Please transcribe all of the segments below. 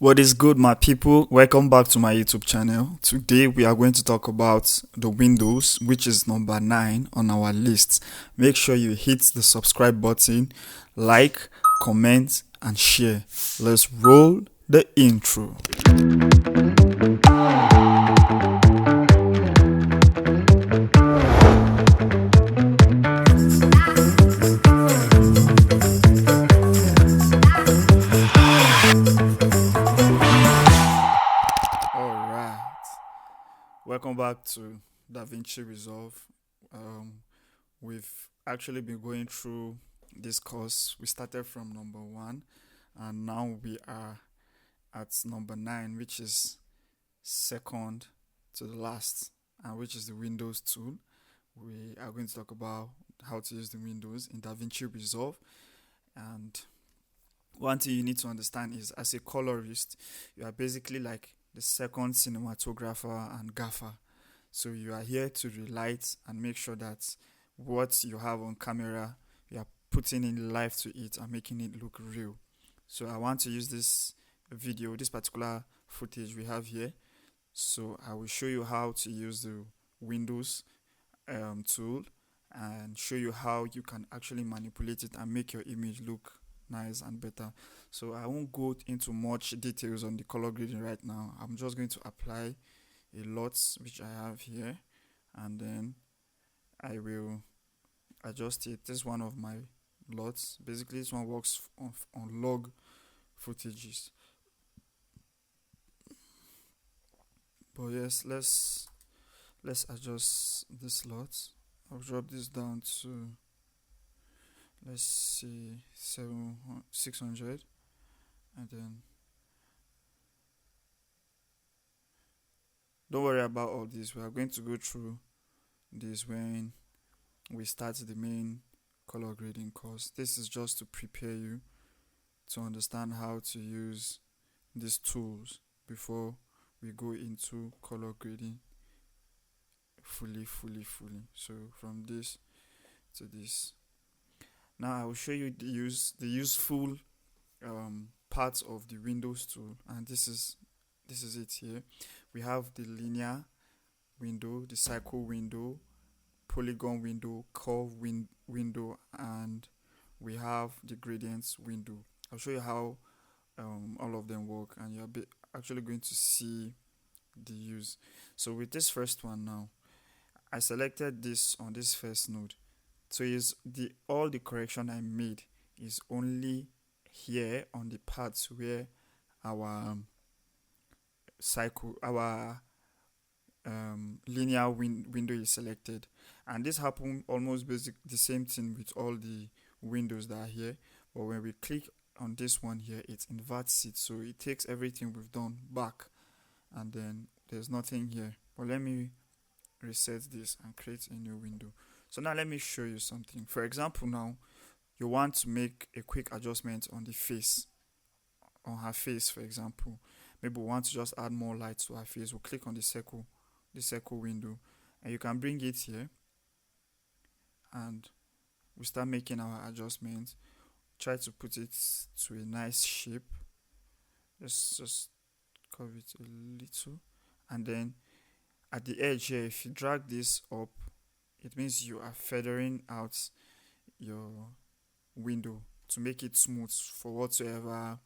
What is good, my people? Welcome back to my YouTube channel. Today we are going to talk about the Windows, which is number 9 on our list. Make sure you hit the subscribe button, like, comment, and share. Let's roll the intro. Welcome back to DaVinCi Resolve. We've actually been going through this course. We started from number 1 and now we are at number 9, which is second to the last, and which is the Windows tool. We are going to talk about how to use the Windows in DaVinCi Resolve. And one thing you need to understand is, as a colorist, you are basically like the second cinematographer and gaffer. So you are here to relight and make sure that what you have on camera, you are putting in life to it and making it look real. So I want to use this video, this particular footage we have here. So I will show you how to use the Windows tool and show you how you can actually manipulate it and make your image look nice and better. So I won't go into much details on the color grading right now. I'm just going to apply a lot which I have here, and then I will adjust it. This is one of my lots. Basically this one works on log footages. But yes, let's adjust this lot. I'll drop this down to, let's see, 600, and then don't worry about all this. We are going to go through this when we start the main color grading course. This is just to prepare you to understand how to use these tools before we go into color grading fully. So from this to this. Now I will show you the useful parts of the Windows tool, and this is it here. We have the linear window, the cycle window, polygon window, curve window, and we have the gradients window. I'll show you how all of them work, and you're actually going to see the use. So with this first one now, I selected this on this first node. So is all the correction I made is only here on the parts where our linear window is selected, and this happened almost the same thing with all the windows that are here. But when we click on this one here, it inverts it, so it takes everything we've done back, and then there's nothing here. But let me reset this and create a new window. So now let me show you something. For example, now you want to make a quick adjustment on the face, on her face, for example. Maybe we want to just add more light to her face. We'll click on the circle window, and you can bring it here, and we start making our adjustments. Try to put it to a nice shape. Let's just curve it a little, and then at the edge here, if you drag this up, it means you are feathering out your window to make it smooth for whatsoever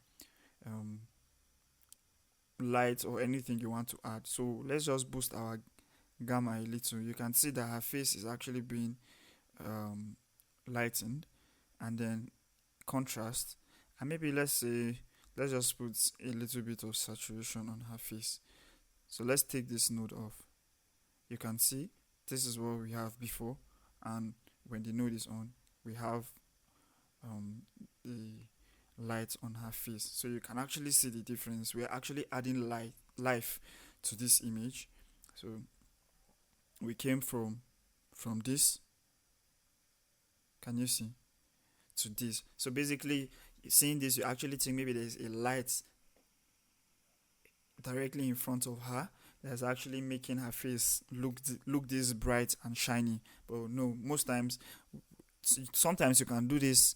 light or anything you want to add. So let's just boost our gamma a little. You can see that her face is actually being lightened, and then contrast, and maybe let's just put a little bit of saturation on her face. So let's take this node off. You can see this is what we have before, and when the node is on, we have the light on her face. So you can actually see the difference. We're actually adding life to this image. So we came from this, can you see, to this. So basically, seeing this, you actually think maybe there's a light directly in front of her that's actually making her face look this bright and shiny. But no, sometimes you can do this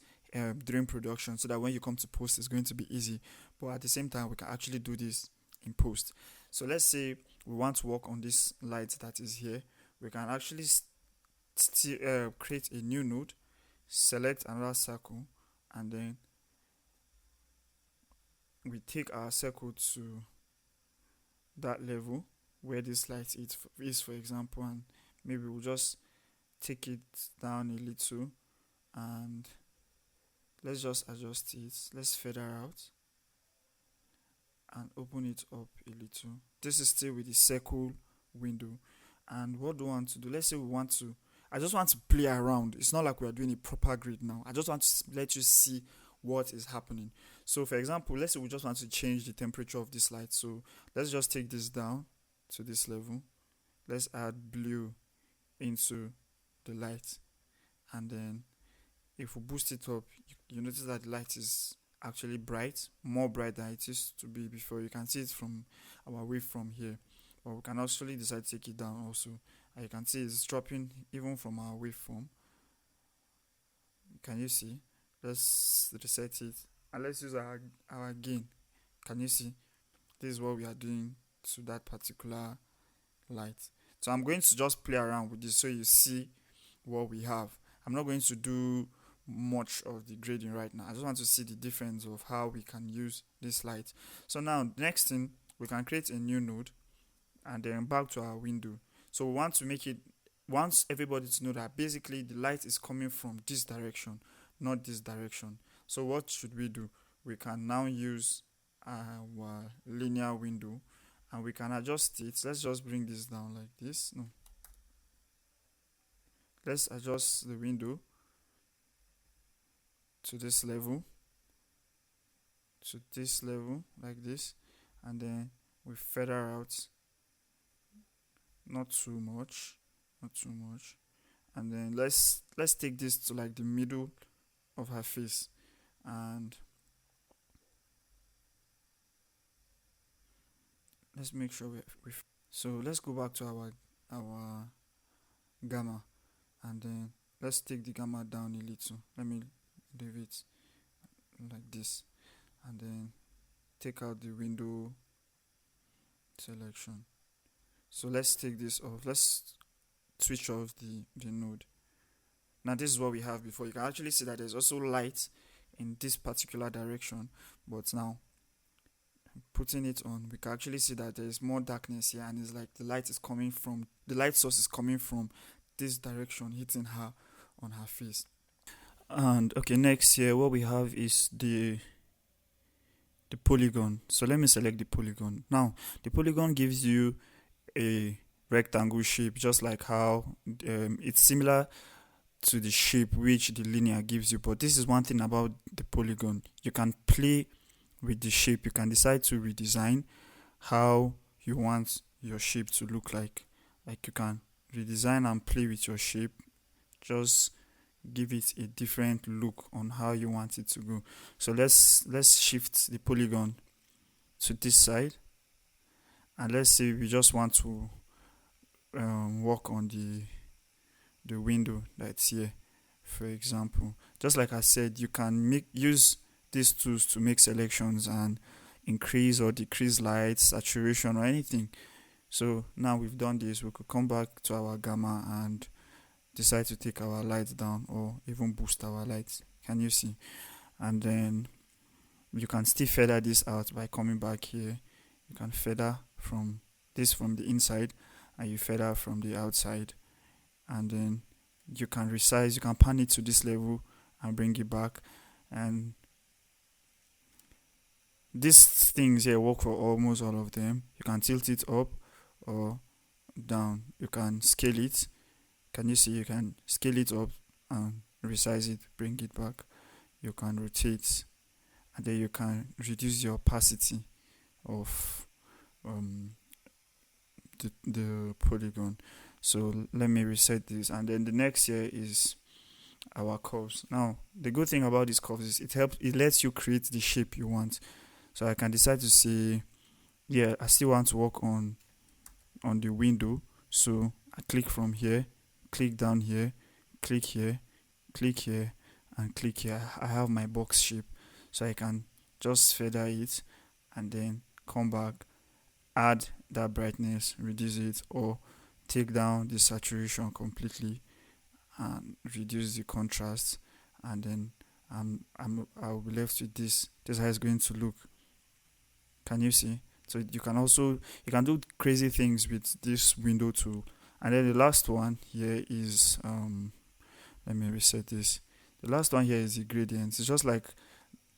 during production, so that when you come to post, it's going to be easy. but at the same time we can actually do this in post. So let's say we want to work on this light that is here. We can actually create a new node, select another circle, and then we take our circle to that level where this light is, for example, and maybe we'll just take it down a little, and let's just adjust it. Let's feather out and open it up a little. This is still with the circle window. And what do we want to do? Let's say I just want to play around. It's not like we are doing a proper grid now. I just want to let you see what is happening. So for example, let's say we just want to change the temperature of this light. So let's just take this down to this level. Let's add blue into the light, and then if we boost it up, you notice that the light is actually bright, more bright than it used to be before. You can see it from our waveform here, but we can actually decide to take it down also, and you can see it's dropping even from our waveform. Can you see? Let's reset it and let's use our gain. Can you see? This is what we are doing to that particular light. So I'm going to just play around with this so you see what we have. I'm not going to do much of the grading right now. I just want to see the difference of how we can use this light. So now next thing, we can create a new node and then back to our window. So we want to make it, wants everybody to know that basically the light is coming from this direction, not this direction. So what should we do? We can now use our linear window and we can adjust it. Let's just bring this down like this. No. Let's adjust the window to this level, like this, and then we feather out, not too much, and then let's take this to like the middle of her face, and let's make sure so let's go back to our gamma, and then let's take the gamma down a little. Let me leave it like this, and then take out the window selection. So let's take this off. Let's switch off the node. Now this is what we have before. You can actually see that there's also light in this particular direction, but now putting it on, we can actually see that there's more darkness here, and it's like the light source is coming from this direction, hitting her on her face. And okay, next here what we have is the polygon. So let me select the polygon. Now the polygon gives you a rectangle shape, just like how it's similar to the shape which the linear gives you, but this is one thing about the polygon. You can play with the shape. You can decide to redesign how you want your shape to look like you can redesign and play with your shape, just give it a different look on how you want it to go. So let's shift the polygon to this side, and let's say we just want to work on the window that's here, for example. Just like I said, you can use these tools to make selections and increase or decrease light, saturation, or anything. So now we've done this, we could come back to our gamma and decide to take our lights down or even boost our lights. Can you see? And then you can still feather this out by coming back here. You can feather from the inside, and you feather from the outside, and then you can resize, you can pan it to this level and bring it back. And these things here work for almost all of them. You can tilt it up or down. You can scale it. Can you see? You can scale it up and resize it, bring it back. You can rotate, and then you can reduce the opacity of the polygon. So let me reset this, and then the next here is our curves. Now the good thing about these curves is it lets you create the shape you want. So I can decide to say, yeah, I still want to work on the window. So I click from here, click down here, click here, and click here. I have my box shape, so I can just feather it, and then come back, add that brightness, reduce it, or take down the saturation completely and reduce the contrast, and then I'll be left with this. This is how it's going to look. Can you see? So you can do crazy things with this window tool. And then the last one here is let me reset this. The last one here is the gradients. It's just like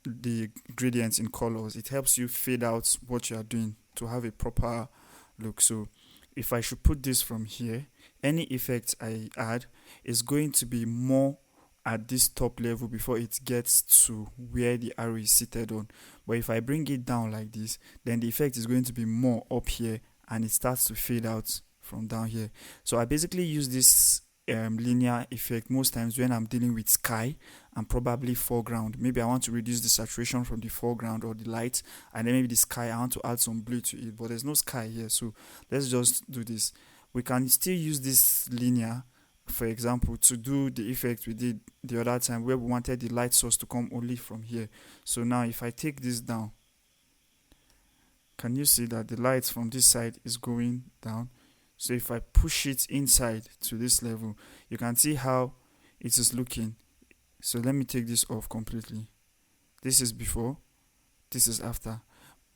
the gradients in colors. It helps you fade out what you are doing to have a proper look. So if I should put this from here, any effect I add is going to be more at this top level before it gets to where the arrow is seated on. But if I bring it down like this, then the effect is going to be more up here and it starts to fade out from down here. So I basically use this linear effect most times when I'm dealing with sky and probably foreground. Maybe I want to reduce the saturation from the foreground or the light, and then maybe the sky, I want to add some blue to it, but there's no sky here. So let's just do this. We can still use this linear, for example, to do the effect we did the other time where we wanted the light source to come only from here. So now if I take this down, can you see that the light from this side is going down? So if I push it inside to this level, you can see how it is looking. So let me take this off completely. This is before, this is after.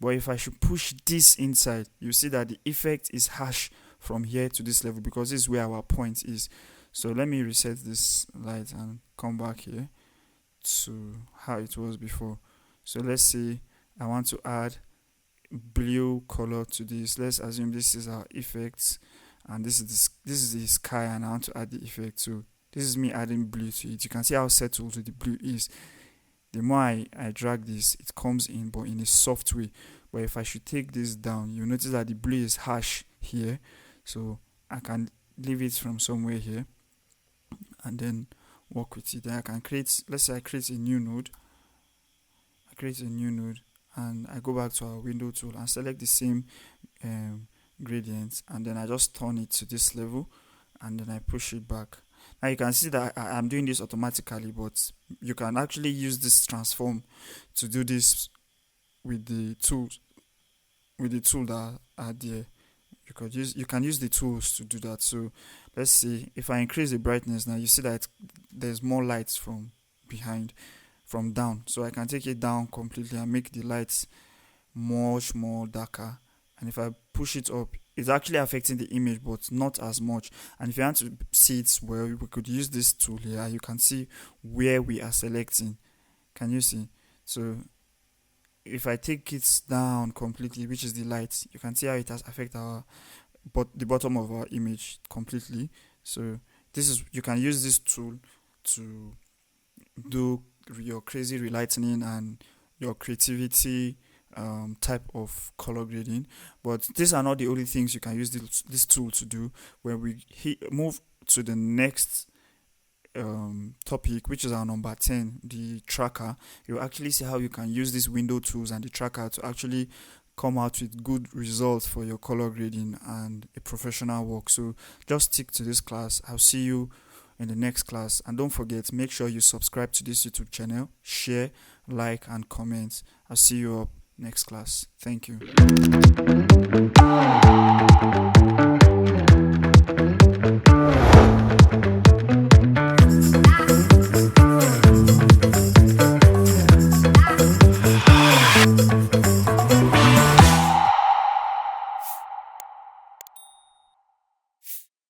But if I should push this inside, you see that the effect is harsh from here to this level because this is where our point is. So let me reset this light and come back here to how it was before. So let's say I want to add blue color to this. Let's assume this is our effects and this is the sky, and I want to add the effect. So this is me adding blue to it. You can see how settled the blue is. The more I drag this, it comes in, but in a soft way. But if I should take this down, you notice that the blue is harsh here. So I can leave it from somewhere here and then work with it. Then I can create, let's say I create a new node. I create a new node and I go back to our window tool and select the same gradients, and then I just turn it to this level and then I push it back. Now you can see that I'm doing this automatically, but you can actually use this transform to do this with the tools, with the tool that are there. You can use the tools to do that. So let's see, if I increase the brightness now, you see that there's more lights from behind, from down. So I can take it down completely and make the lights much more darker. And if I push it up, it's actually affecting the image, but not as much. And if you want to see it well, we could use this tool here. You can see where we are selecting. Can you see? So if I take it down completely, which is the light, you can see how it has affected the bottom of our image completely. So you can use this tool to do your crazy relightening and your creativity type of color grading. But these are not the only things you can use this tool to do. When we move to the next topic, which is our number 10, the tracker, you'll actually see how you can use these window tools and the tracker to actually come out with good results for your color grading and a professional work. So just stick to this class. I'll see you in the next class, and don't forget, make sure you subscribe to this YouTube channel, share, like and comment. I'll see you up next class. Thank you.